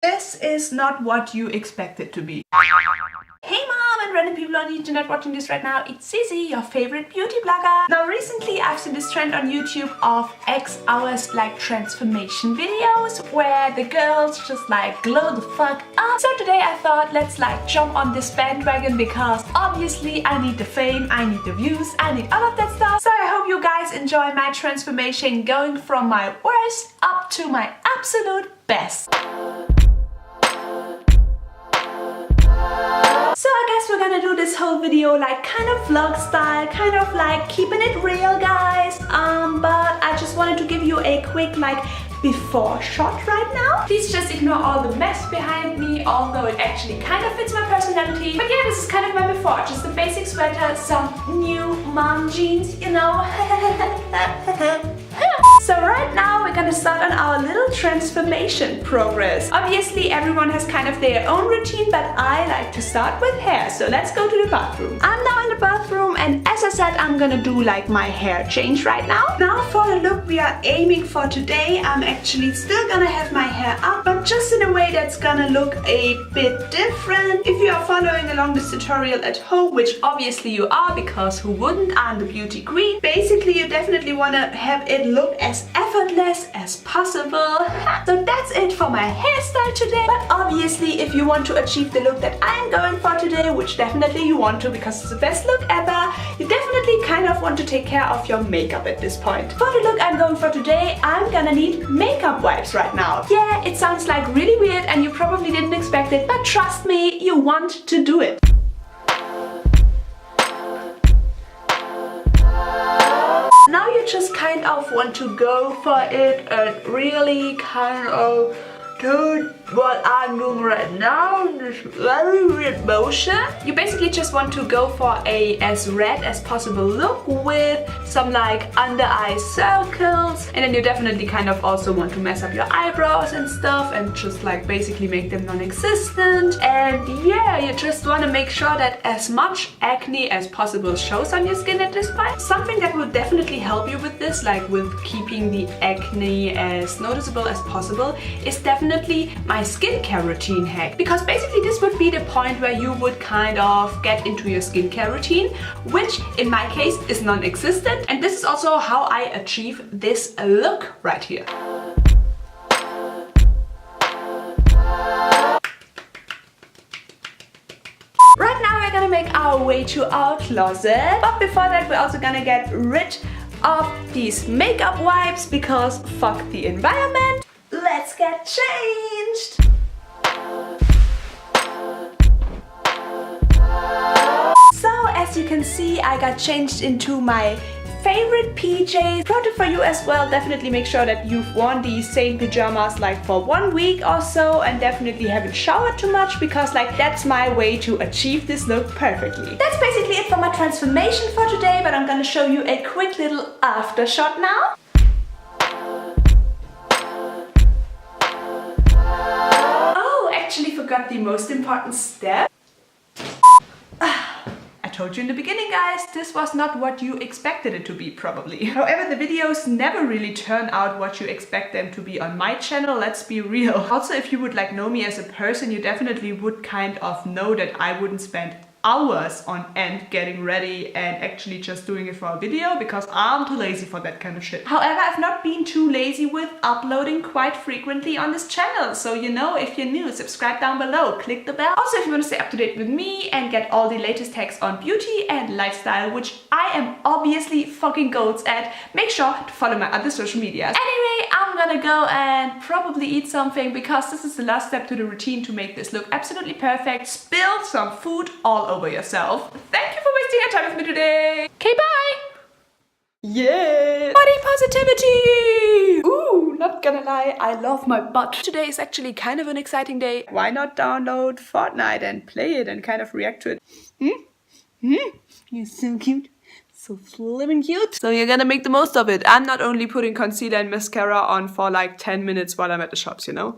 This is not what you expect it to be. Hey mom and random people on the internet watching this right now, it's Zizi, your favorite beauty blogger. Now recently I've seen this trend on YouTube of X hours like transformation videos where the girls just like glow the fuck up. So today I thought let's like jump on this bandwagon because obviously I need the fame, I need the views, I need all of that stuff. So I hope you guys enjoy my transformation going from my worst up to my absolute best. So I guess we're gonna do this whole video like kind of vlog style, kind of like keeping it real guys, but I just wanted to give you a quick like before shot right now. Please just ignore all the mess behind me, although it actually kind of fits my personality. But yeah, this is kind of my before, just a basic sweater, some new mom jeans, you know. So right now we're gonna start on our little transformation progress. Obviously everyone has kind of their own routine, but I like to start with hair. So let's go to the bathroom. I'm now in the bathroom and as I said, I'm gonna do like my hair change right now. Now for the look we are aiming for today, I'm actually still gonna have my hair up, but just in a way that's gonna look a bit different. If you are following along this tutorial at home, which obviously you are because who wouldn't, I'm the beauty queen. Basically you definitely wanna have it look as effortless as possible. So that's it for my hairstyle today. But obviously if you want to achieve the look that I'm going for today, which definitely you want to because it's the best look ever, you definitely kind of want to take care of your makeup at this point. For the look I'm going for today, I'm gonna need makeup wipes right now. Yeah, it sounds like really weird and you probably didn't expect it, but trust me, you want to do it. Now you just kind of want to go for it and really kind of do what I'm doing right now, this very weird motion. You basically just want to go for a as red as possible look with some like under eye circles, and then you definitely kind of also want to mess up your eyebrows and stuff and just like basically make them non-existent. And yeah, you just want to make sure that as much acne as possible shows on your skin at this point. Something that will definitely help you with this, like with keeping the acne as noticeable as possible, is definitely my skincare routine hack, because basically this would be the point where you would kind of get into your skincare routine, which in my case is non-existent, and this is also how I achieve this look right here. Right now we're gonna make our way to our closet, but before that we're also gonna get rid of these makeup wipes because fuck the environment. Let's get changed! So as you can see, I got changed into my favorite PJs. Pro tip for you as well, definitely make sure that you've worn these same pajamas like for 1 week or so and definitely haven't showered too much, because like that's my way to achieve this look perfectly. That's basically it for my transformation for today, but I'm gonna show you a quick little after shot now. Actually forgot the most important step. I told you in the beginning guys, this was not what you expected it to be probably. However, the videos never really turn out what you expect them to be on my channel, let's be real. Also, if you would like know me as a person, you definitely would kind of know that I wouldn't spend hours on end getting ready and actually just doing it for a video, because I'm too lazy for that kind of shit. However, I've not been too lazy with uploading quite frequently on this channel, so you know, if you're new, subscribe down below, click the bell. Also, if you want to stay up to date with me and get all the latest hacks on beauty and lifestyle, which I am obviously fucking goats at, make sure to follow my other social medias. Anyway, I'm gonna go and probably eat something because this is the last step to the routine to make this look absolutely perfect. Spill some food all over yourself. Thank you for wasting your time with me today. Okay, bye! Yeah! Body positivity! Ooh, not gonna lie, I love my butt. Today is actually kind of an exciting day. Why not download Fortnite and play it and kind of react to it? You're so cute. So flippin' cute. So you're gonna make the most of it. I'm not only putting concealer and mascara on for like 10 minutes while I'm at the shops, you know?